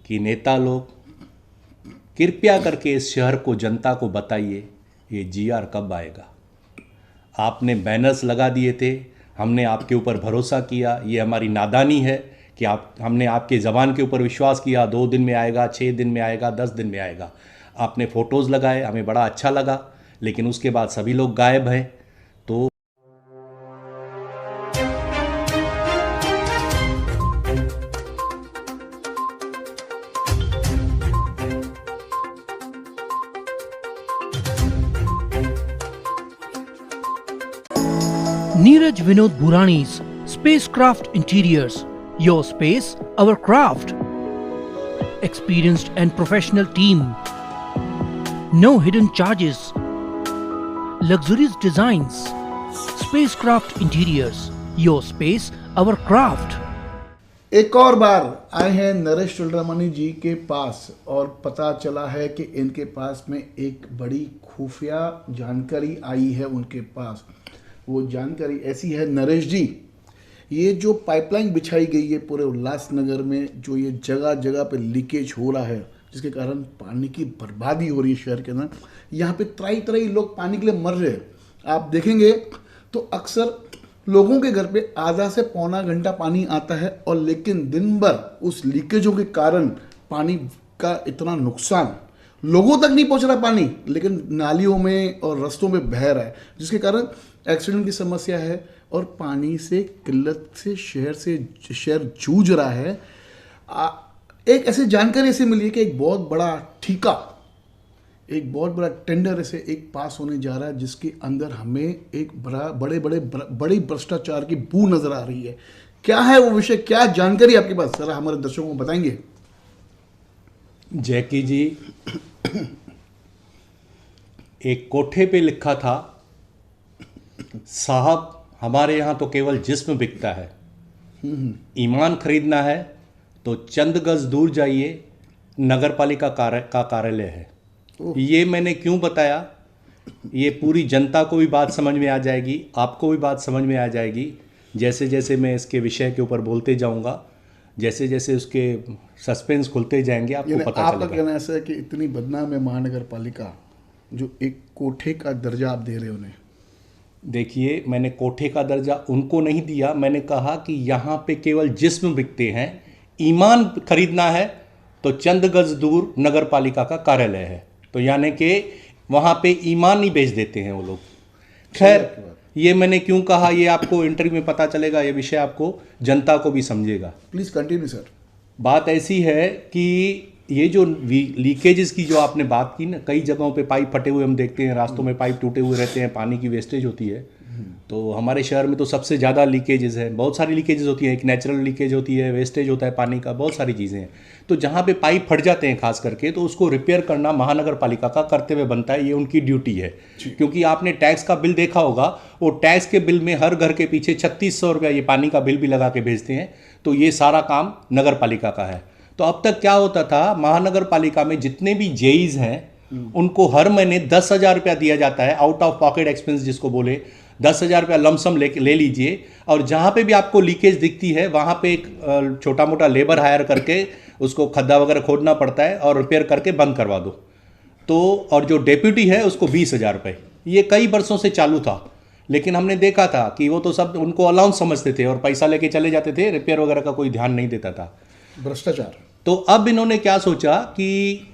कि नेता लोग कृपया करके इस शहर को, जनता को बताइए ये जीआर कब आएगा। आपने बैनर्स लगा दिए थे, हमने आपके ऊपर भरोसा किया, ये हमारी नादानी है कि हमने आपके ज़बान के ऊपर विश्वास किया, 2 दिन में आएगा, 6 दिन में आएगा, 10 दिन में आएगा। आपने फ़ोटोज़ लगाए, हमें बड़ा अच्छा लगा, लेकिन उसके बाद सभी लोग गायब हैं। तो Neeraj Vinod Burani's Spacecraft Interiors. Your space, our craft. Experienced and professional team. No hidden charges. Luxurious designs. Spacecraft Interiors. Your space, our craft. एक और बार आए हैं नरेश चुल्ड्रामणी जी के पास और पता चला है कि इनके पास में एक बड़ी खुफिया जानकारी आई है उनके पास। वो जानकारी ऐसी है, नरेश जी, ये जो पाइपलाइन बिछाई गई है पूरे उल्लासनगर में, जो ये जगह जगह पे लीकेज हो रहा है, जिसके कारण पानी की बर्बादी हो रही है शहर के अंदर, यहाँ पे त्राई त्राई लोग पानी के लिए मर रहे हैं। आप देखेंगे तो अक्सर लोगों के घर पे आधा से पौना घंटा पानी आता है, और लेकिन दिन भर उस लीकेजों के कारण पानी का इतना नुकसान, लोगों तक नहीं पहुंच रहा पानी, लेकिन नालियों में और रस्तों में बह रहा है, जिसके कारण एक्सीडेंट की समस्या है और पानी से किल्लत से शहर जूझ रहा है। एक ऐसी जानकारी ऐसे मिली है कि एक बहुत बड़ा टेंडर ऐसे एक पास होने जा रहा है, जिसके अंदर हमें एक बड़ी भ्रष्टाचार की बू नजर आ रही है। क्या है वो विषय, क्या जानकारी आपके पास, जरा हमारे दर्शकों को बताएंगे। जैकी जी, एक कोठे पे लिखा था, साहब हमारे यहाँ तो केवल जिस्म बिकता है, ईमान खरीदना है तो चंद गज दूर जाइए, नगर पालिका का कार्यालय है। ये मैंने क्यों बताया, ये पूरी जनता को भी बात समझ में आ जाएगी, आपको भी बात समझ में आ जाएगी। जैसे जैसे मैं इसके विषय के ऊपर बोलते जाऊंगा, जैसे जैसे उसके सस्पेंस खुलते जाएंगे, आपको पता चलेगा। आपका कहना ऐसा है कि इतनी बदनाम है महानगर पालिका, जो एक कोठे का दर्जा आप दे रहे हो उन्हें। देखिए, मैंने कोठे का दर्जा उनको नहीं दिया, मैंने कहा कि यहाँ पे केवल जिस्म बिकते हैं, ईमान खरीदना है तो चंद गज दूर नगर पालिका का कार्यालय है। तो यानी कि वहाँ पे ईमान ही बेच देते हैं वो लोग। खैर, ये मैंने क्यों कहा, ये आपको इंटरव्यू में पता चलेगा, ये विषय आपको, जनता को भी समझेगा। Please continue sir. बात ऐसी है कि ये जो लीकेजेस की जो आपने बात की ना, कई जगहों पे पाइप फटे हुए हम देखते हैं, रास्तों में पाइप टूटे हुए रहते हैं, पानी की वेस्टेज होती है। तो हमारे शहर में तो सबसे ज़्यादा लीकेजेस है, बहुत सारी लीकेजेस होती हैं, एक नेचुरल लीकेज होती है, वेस्टेज होता है पानी का, बहुत सारी चीज़ें हैं। तो जहाँ पे पाइप फट जाते हैं खास करके, तो उसको रिपेयर करना महानगर पालिका का कर्तव्य बनता है, ये उनकी ड्यूटी है। क्योंकि आपने टैक्स का बिल देखा होगा, वो टैक्स के बिल में हर घर के पीछे 3600 रुपया ये पानी का बिल भी लगा के भेजते हैं। तो ये सारा काम नगर पालिका का है। तो अब तक क्या होता था, महानगर पालिका में जितने भी जेईज हैं उनको हर महीने 10,000 रुपया दिया जाता है, आउट ऑफ पॉकेट एक्सपेंस जिसको बोले, 10,000 रुपया लमसम ले लीजिए। और जहाँ पे भी आपको लीकेज दिखती है वहाँ पे एक छोटा मोटा लेबर हायर करके उसको खड्डा वगैरह खोदना पड़ता है और रिपेयर करके बंद करवा दो। तो और जो डेप्यूटी है उसको 20,000 रुपये, ये कई वर्षों से चालू था। लेकिन हमने देखा था कि वो तो सब उनको अलाउंस समझते थे और पैसा लेके चले जाते थे, रिपेयर वगैरह का कोई ध्यान नहीं देता था, भ्रष्टाचार। तो अब इन्होंने क्या सोचा कि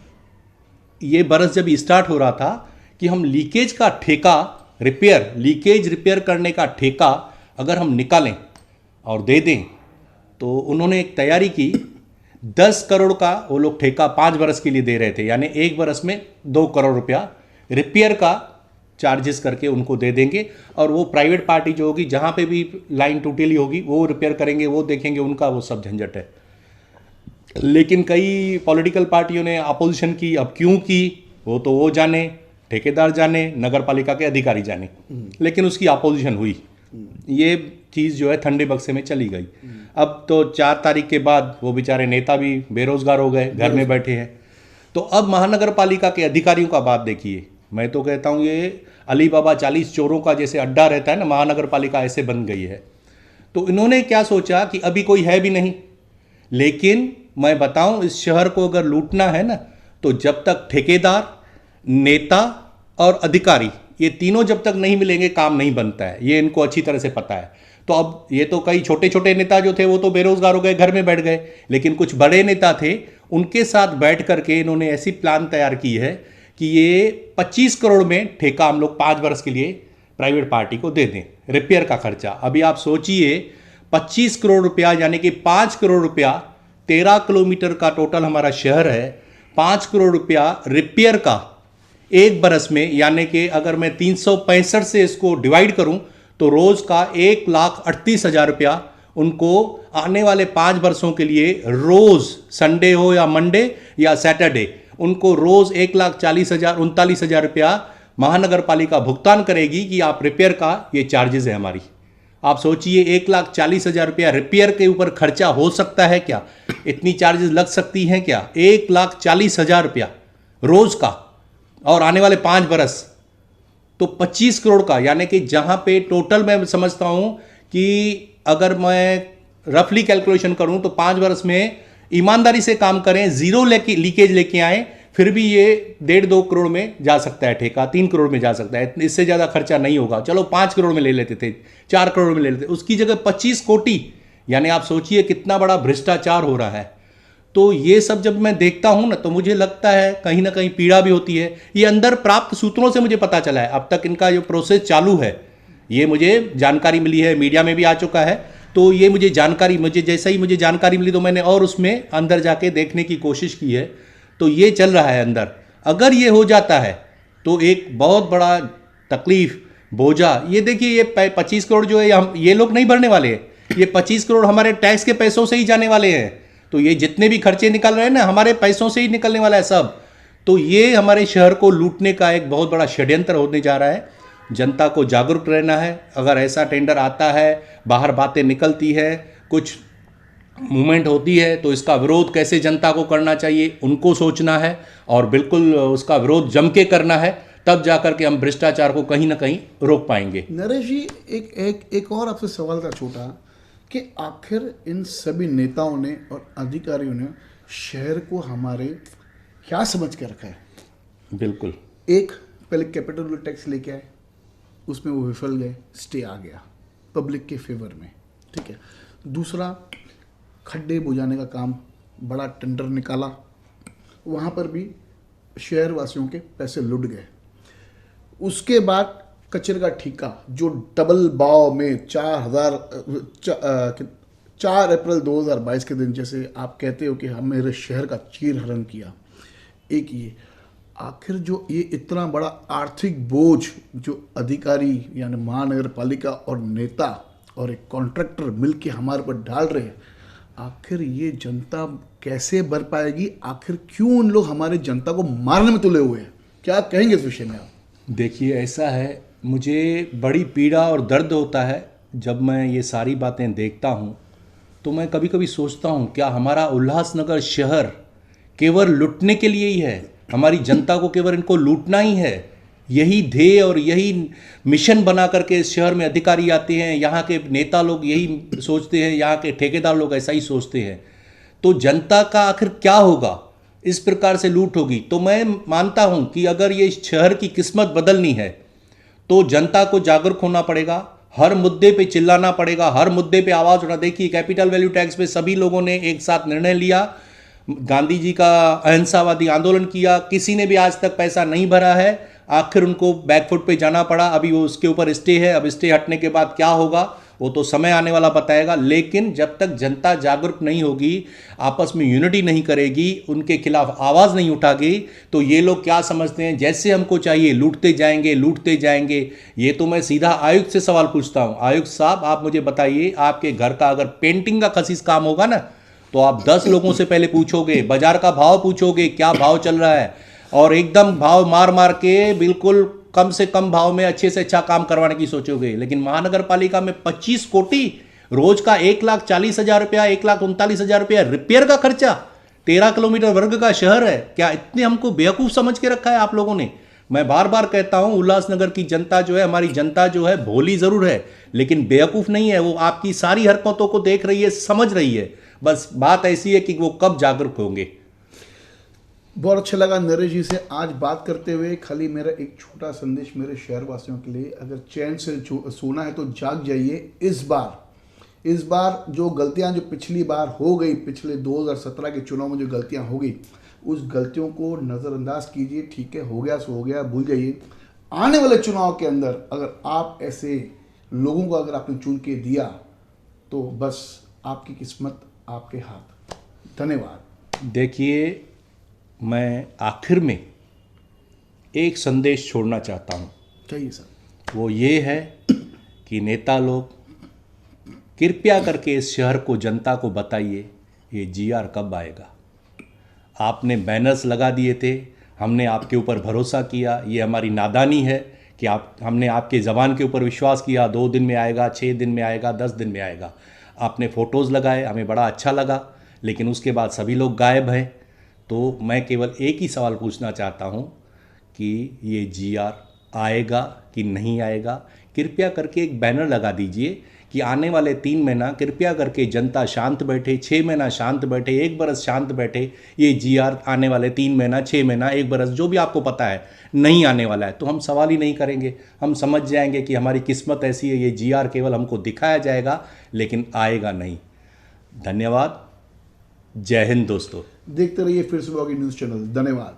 ये बरस जब स्टार्ट हो रहा था कि हम लीकेज का ठेका, लीकेज रिपेयर करने का ठेका अगर हम निकालें और दे दें, तो उन्होंने एक तैयारी की। 10 करोड़ का वो लोग ठेका 5 बरस के लिए दे रहे थे, यानी एक बरस में 2 करोड़ रुपया रिपेयर का चार्जेस करके उनको दे देंगे। और वो प्राइवेट पार्टी जो होगी, जहाँ पे भी लाइन टूटेली होगी वो रिपेयर करेंगे, वो देखेंगे, उनका वो सब झंझट है। लेकिन कई पॉलिटिकल पार्टियों ने अपोजिशन की, अब क्यों की वो तो वो जाने, ठेकेदार जाने, नगर पालिका के अधिकारी जाने, लेकिन उसकी अपोजिशन हुई। ये चीज़ जो है ठंडे बक्से में चली गई। अब तो 4 तारीख के बाद वो बेचारे नेता भी बेरोजगार हो गए, घर में बैठे हैं। तो अब महानगर पालिका के अधिकारियों का बात देखिए, मैं तो कहता हूँ ये अली बाबा 40 चोरों का जैसे अड्डा रहता है ना, महानगर पालिका ऐसे बन गई है। तो इन्होंने क्या सोचा कि अभी कोई है भी नहीं, लेकिन मैं बताऊं, इस शहर को अगर लूटना है ना, तो जब तक ठेकेदार, नेता और अधिकारी, ये तीनों जब तक नहीं मिलेंगे काम नहीं बनता है। ये इनको अच्छी तरह से पता है। तो अब ये तो कई छोटे छोटे नेता जो थे वो तो बेरोजगार हो गए, घर में बैठ गए, लेकिन कुछ बड़े नेता थे, उनके साथ बैठ करके इन्होंने ऐसी प्लान तैयार की है कि ये 25 करोड़ में ठेका हम लोग 5 वर्ष के लिए प्राइवेट पार्टी को दे दें, रिपेयर का खर्चा। अभी आप सोचिए 25 करोड़ रुपया, यानी कि 5 करोड़ रुपया, 13 किलोमीटर का टोटल हमारा शहर है, 5 करोड़ रुपया रिपेयर का एक बरस में, यानी कि अगर मैं 365 से इसको डिवाइड करूं तो रोज का 1,38,000 रुपया उनको आने वाले 5 वर्षों के लिए रोज, संडे हो या मंडे या सैटरडे, उनको रोज 1,39,000 रुपया महानगर पालिका भुगतान करेगी कि आप रिपेयर का, ये चार्जेस है हमारी। आप सोचिए 1,40,000 रुपया रिपेयर के ऊपर खर्चा हो सकता है क्या? इतनी चार्जेस लग सकती हैं क्या? 1,40,000 रुपया रोज का, और आने वाले 5 बरस तो 25 करोड़ का, यानी कि जहां पे टोटल मैं समझता हूं कि अगर मैं रफली कैलकुलेशन करूं तो 5 वर्ष में ईमानदारी से काम करें, जीरो लीकेज लेके आए, फिर भी ये 1.5-2 करोड़ में जा सकता है ठेका, 3 करोड़ में जा सकता है, इससे ज़्यादा खर्चा नहीं होगा। चलो 5 करोड़ में ले लेते थे, 4 करोड़ में ले लेते, उसकी जगह 25 कोटी, यानी आप सोचिए कितना बड़ा भ्रष्टाचार हो रहा है। तो ये सब जब मैं देखता हूं ना, तो मुझे लगता है कहीं ना कहीं पीड़ा भी होती है। ये अंदर प्राप्त सूत्रों से मुझे पता चला है, अब तक इनका जो प्रोसेस चालू है, ये मुझे जानकारी मिली है, मीडिया में भी आ चुका है। तो ये मुझे जैसे ही मुझे जानकारी मिली तो मैंने और उसमें अंदर जाके देखने की कोशिश की है। तो ये चल रहा है अंदर। अगर ये हो जाता है तो एक बहुत बड़ा तकलीफ, बोझा, ये देखिए ये 25 करोड़ जो है ये लोग नहीं भरने वाले हैं, ये 25 करोड़ हमारे टैक्स के पैसों से ही जाने वाले हैं। तो ये जितने भी खर्चे निकल रहे हैं ना, हमारे पैसों से ही निकलने वाला है सब। तो ये हमारे शहर को लूटने का एक बहुत बड़ा षड्यंत्र होने जा रहा है। जनता को जागरूक रहना है। अगर ऐसा टेंडर आता है, बाहर बातें निकलती है, कुछ मूवमेंट होती है, तो इसका विरोध कैसे जनता को करना चाहिए उनको सोचना है, और बिल्कुल उसका विरोध जम के करना है, तब जाकर के हम भ्रष्टाचार को कहीं ना कहीं रोक पाएंगे। नरेश जी, एक और आपसे सवाल था छोटा, कि आखिर इन सभी नेताओं ने और अधिकारियों ने शहर को हमारे क्या समझ के रखा है? बिल्कुल, एक, पहले कैपिटल टैक्स लेके आए, उसमें वो विफल गए, स्टे आ गया पब्लिक के फेवर में, ठीक है। दूसरा, खड्डे बुझाने का काम, बड़ा टेंडर निकाला, वहाँ पर भी शहर वासियों के पैसे लुट गए। उसके बाद कचरे का ठेका, जो डबल भाव में 4 अप्रैल 2022 के दिन, जैसे आप कहते हो कि हम मेरे शहर का चीर हरण किया, एक ये आखिर जो ये इतना बड़ा आर्थिक बोझ जो अधिकारी यानी महानगर पालिका और नेता और एक कॉन्ट्रैक्टर मिलके हमारे पर डाल रहे हैं, आखिर ये जनता कैसे भर पाएगी? आखिर क्यों उन लोग हमारे जनता को मारने में तुले हुए हैं? क्या कहेंगे इस विषय में आप? देखिए, ऐसा है, मुझे बड़ी पीड़ा और दर्द होता है जब मैं ये सारी बातें देखता हूँ। तो मैं कभी कभी सोचता हूँ, क्या हमारा उल्लासनगर शहर केवल लूटने के लिए ही है? हमारी जनता को केवल इनको लूटना ही है? यही ध्येय और यही मिशन बना करके इस शहर में अधिकारी आते हैं, यहाँ के नेता लोग यही सोचते हैं, यहाँ के ठेकेदार लोग ऐसा ही सोचते हैं। तो जनता का आखिर क्या होगा? इस प्रकार से लूट होगी। तो मैं मानता हूँ कि अगर ये शहर की किस्मत बदलनी है तो जनता को जागरूक होना पड़ेगा, हर मुद्दे पे चिल्लाना पड़ेगा, हर मुद्दे पे आवाज़ उठा। देखिए, कैपिटल वैल्यू टैक्स पे सभी लोगों ने एक साथ निर्णय लिया, गांधी जी का अहिंसावादी आंदोलन किया, किसी ने भी आज तक पैसा नहीं भरा है, आखिर उनको बैकफुट पे जाना पड़ा। अभी वो उसके ऊपर स्टे है, अब स्टे हटने के बाद क्या होगा वो तो समय आने वाला बताएगा। लेकिन जब तक जनता जागरूक नहीं होगी, आपस में यूनिटी नहीं करेगी, उनके खिलाफ आवाज़ नहीं उठागी, तो ये लोग क्या समझते हैं, जैसे हमको चाहिए लूटते जाएंगे, लूटते जाएंगे। ये तो मैं सीधा आयुक्त से सवाल पूछता हूँ, आयुक्त साहब आप मुझे बताइए, आपके घर का अगर पेंटिंग का खसीस काम होगा ना, तो आप 10 लोगों से पहले पूछोगे, बाजार का भाव पूछोगे क्या भाव चल रहा है, और एकदम भाव मार मार के बिल्कुल कम से कम भाव में अच्छे से अच्छा काम करवाने की सोचोगे। लेकिन महानगर पालिका में 25 कोटी, रोज का 1,40,000 रुपया, 1,39,000 रुपया रिपेयर का खर्चा, 13 किलोमीटर वर्ग का शहर है। क्या इतने हमको बेवकूफ़ समझ के रखा है आप लोगों ने? मैं बार बार कहता हूं, उल्लासनगर की जनता जो है, हमारी जनता जो है, भोली ज़रूर है लेकिन बेवकूफ़ नहीं है। वो आपकी सारी हरकतों को देख रही है, समझ रही है। बस बात ऐसी है कि वो कब जागरूक होंगे। बहुत अच्छा लगा नरेश जी से आज बात करते हुए। खाली मेरा एक छोटा संदेश मेरे शहरवासियों के लिए, अगर चैन से सोना है तो जाग जाइए। इस बार जो गलतियां जो पिछली बार हो गई, पिछले 2017 के चुनाव में जो गलतियां हो गई, उस गलतियों को नज़रअंदाज कीजिए। ठीक है, हो गया सो हो गया, भूल जाइए। आने वाले चुनाव के अंदर अगर आप ऐसे लोगों को अगर आपने चुन के दिया तो बस आपकी किस्मत आपके हाथ। धन्यवाद। देखिए, मैं आखिर में एक संदेश छोड़ना चाहता हूँ। चाहिए सर। वो ये है कि नेता लोग कृपया करके इस शहर को, जनता को बताइए ये GR कब आएगा। आपने बैनर्स लगा दिए थे, हमने आपके ऊपर भरोसा किया, ये हमारी नादानी है कि हमने आपके ज़बान के ऊपर विश्वास किया। 2 दिन में आएगा, 6 दिन में आएगा, 10 दिन में आएगा। आपने फ़ोटोज़ लगाए, हमें बड़ा अच्छा लगा, लेकिन उसके बाद सभी लोग गायब हैं। तो मैं केवल एक ही सवाल पूछना चाहता हूँ कि ये GR आएगा कि नहीं आएगा। कृपया करके एक बैनर लगा दीजिए कि आने वाले 3 महीना कृपया करके जनता शांत बैठे, 6 महीना शांत बैठे, 1 बरस शांत बैठे। ये GR आने वाले 3 महीना, 6 महीना, 1 बरस, जो भी आपको पता है नहीं आने वाला है, तो हम सवाल ही नहीं करेंगे। हम समझ जाएंगे कि हमारी किस्मत ऐसी है, ये GR केवल हमको दिखाया जाएगा लेकिन आएगा नहीं। धन्यवाद। जय हिंद दोस्तों। देखते रहिए फिर सुबह की न्यूज़ चैनल। धन्यवाद।